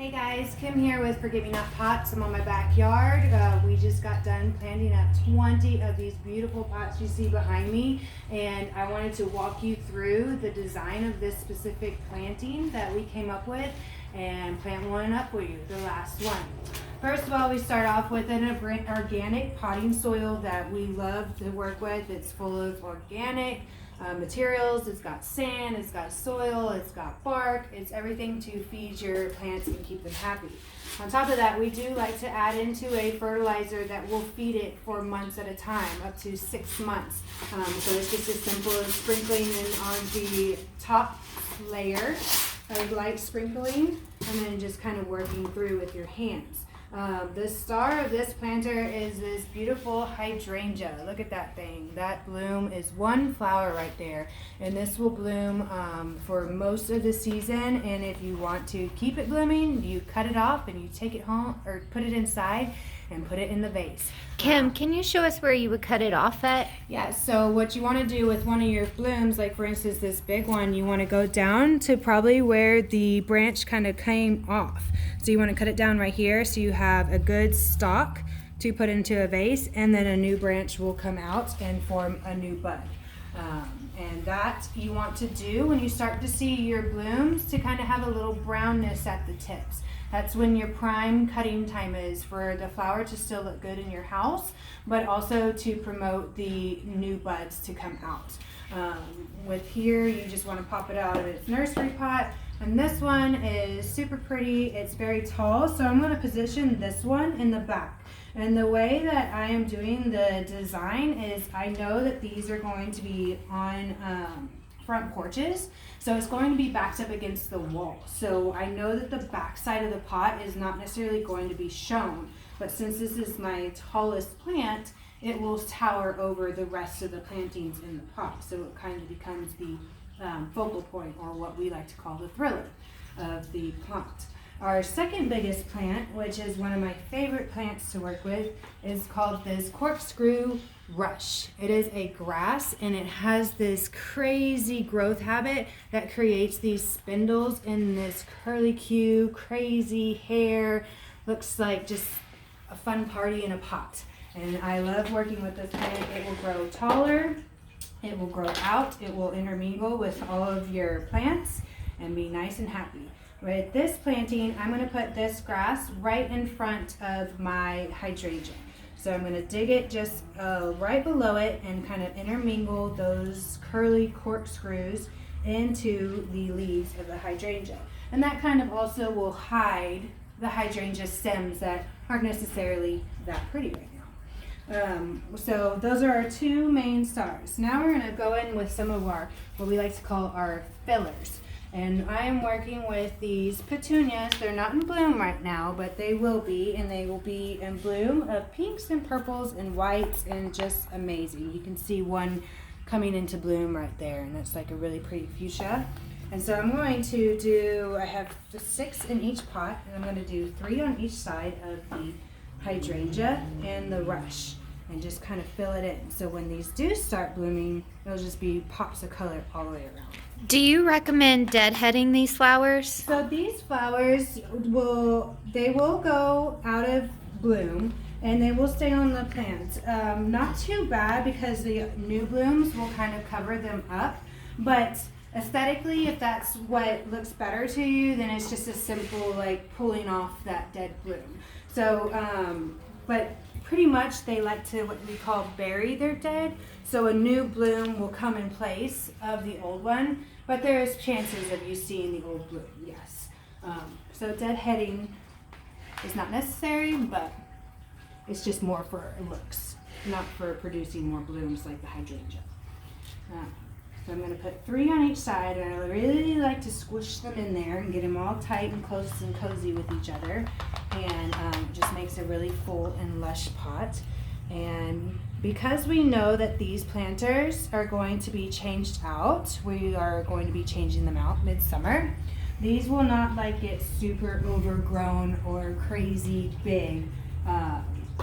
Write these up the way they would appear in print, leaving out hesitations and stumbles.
Hey guys, Kim here with Forgive Me Not Pots. I'm on my backyard. We just got done planting up 20 of these beautiful pots you see behind me, and I wanted to walk you through the design of this specific planting that we came up with and plant one up for you, the last one. First of all, we start off with an organic potting soil that we love to work with. It's full of organic materials. It's got sand, it's got soil, it's got bark. It's everything to feed your plants and keep them happy. On top of that, we do like to add into a fertilizer that will feed it for months at a time, up to 6 months. So it's just as simple as sprinkling in on the top layer of light sprinkling and then just kind of working through with your hands. The star of this planter is this beautiful hydrangea. Look at that thing. That bloom is one flower right there. And this will bloom for most of the season. And if you want to keep it blooming, you cut it off and you take it home or put it inside and put it in the vase. Kim, can you show us where you would cut it off at? Yeah, so what you want to do with one of your blooms, like for instance this big one, you want to go down to probably where the branch kind of came off. So you want to cut it down right here so you have a good stalk to put into a vase, and then a new branch will come out and form a new bud. And that you want to do when you start to see your blooms to kind of have a little brownness at the tips. That's when your prime cutting time is for the flower to still look good in your house, but also to promote the new buds to come out. With here, you just want to pop it out of its nursery pot. And this one is super pretty. It's very tall, so I'm going to position this one in the back. And the way that I am doing the design is I know that these are going to be on front porches, so it's going to be backed up against the wall. So I know that the back side of the pot is not necessarily going to be shown, but since this is my tallest plant, it will tower over the rest of the plantings in the pot. So it kind of becomes the focal point, or what we like to call the thriller of the plant. Our second biggest plant, which is one of my favorite plants to work with, is called this corkscrew rush. It is a grass, and it has this crazy growth habit that creates these spindles in this curly-Q, crazy hair. Looks like just a fun party in a pot. And I love working with this plant. It will grow taller, it will grow out, it will intermingle with all of your plants and be nice and happy. With this planting, I'm going to put this grass right in front of my hydrangea. So I'm going to dig it just right below it and kind of intermingle those curly corkscrews into the leaves of the hydrangea. And that kind of also will hide the hydrangea stems that aren't necessarily that pretty right now. So those are our two main stars. Now we're going to go in with some of our, what we like to call our fillers. And I am working with these petunias. They're not in bloom right now, but they will be, and they will be in bloom of pinks and purples and whites, and just amazing. You can see one coming into bloom right there, and that's like a really pretty fuchsia. And so I'm going to do, I have 6 in each pot, and I'm going to do 3 on each side of the hydrangea and the rush, and just kind of fill it in. So when these do start blooming, it'll just be pops of color all the way around. Do you recommend deadheading these flowers? So these flowers will go out of bloom, and they will stay on the plant. Not too bad, because the new blooms will kind of cover them up, but aesthetically, if that's what looks better to you, then it's just a simple like pulling off that dead bloom. So but pretty much they like to what we call bury their dead. So a new bloom will come in place of the old one, but there is chances of you seeing the old bloom, yes. So deadheading is not necessary, but it's just more for looks, not for producing more blooms like the hydrangea. So I'm going to put 3 on each side, and I really like to squish them in there and get them all tight and close and cozy with each other, and it just makes a really full and lush pot. And because we know that these planters are going to be changed out, we are going to be changing them out midsummer. These will not like get super overgrown or crazy big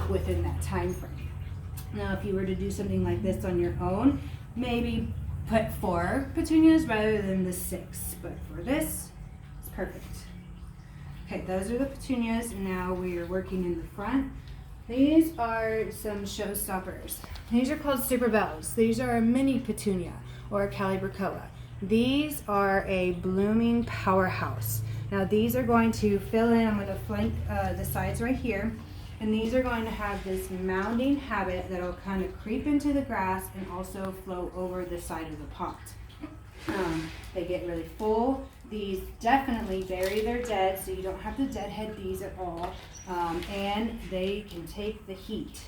within that time frame. Now if you were to do something like this on your own, maybe put 4 petunias rather than the 6, but for this, it's perfect. Okay, Okay, those are the petunias. Now we are working in the front. These are some showstoppers. These are called super bells. These are a mini petunia or a calibrachoa. These are a blooming powerhouse. Now these are going to fill in. I'm going to flank the sides right here. And these are going to have this mounding habit that'll kind of creep into the grass and also flow over the side of the pot. They get really full. These definitely bury their dead, so you don't have to deadhead these at all. And they can take the heat.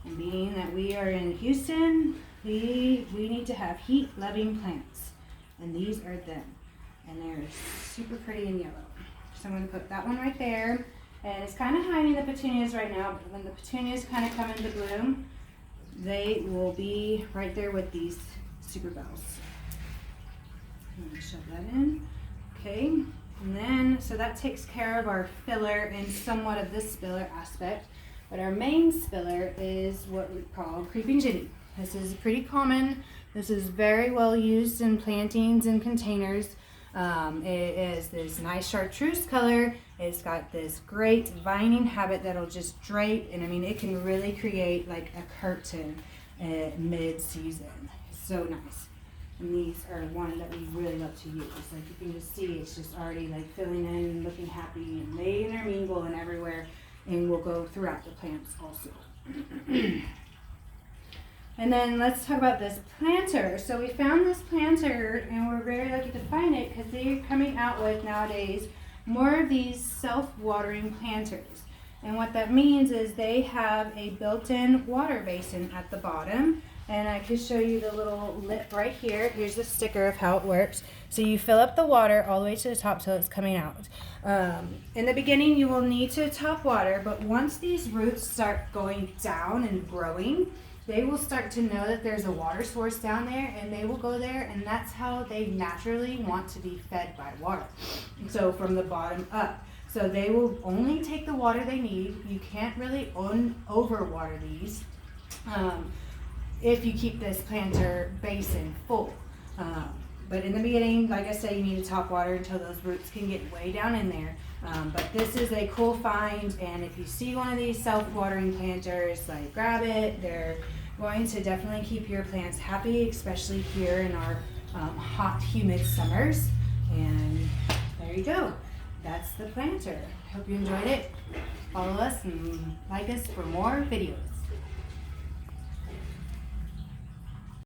And being that we are in Houston, we need to have heat-loving plants. And these are them. And they're super pretty and yellow. So I'm going to put that one right there. And it's kind of hiding the petunias right now, but when the petunias kind of come into bloom, they will be right there with these super bells. I'm going to shove that in. Okay, and then, so that takes care of our filler and somewhat of this spiller aspect. But our main spiller is what we call creeping Jenny. This is pretty common. This is very well used in plantings and containers. It is this nice chartreuse color. It's got this great vining habit that'll just drape, and I mean it can really create like a curtain mid-season. So nice. And these are one that we really love to use. Like you can just see, it's just already like filling in and looking happy, and they intermingle and everywhere, and will go throughout the plants also. And then let's talk about this planter. So we found this planter, and we're very lucky to find it because they're coming out with nowadays more of these self-watering planters. And what that means is they have a built-in water basin at the bottom. And I can show you the little lip right here. Here's a sticker of how it works. So you fill up the water all the way to the top till it's coming out. In the beginning, you will need to top water, but once these roots start going down and growing, they will start to know that there's a water source down there, and they will go there, and that's how they naturally want to be fed by water. So from the bottom up. So they will only take the water they need. You can't really overwater these. If you keep this planter basin full. But in the beginning, like I said, you need to top water until those roots can get way down in there. But this is a cool find, and if you see one of these self-watering planters, like grab it. They're going to definitely keep your plants happy, especially here in our hot, humid summers. And there you go. That's the planter. Hope you enjoyed it. Follow us and like us for more videos.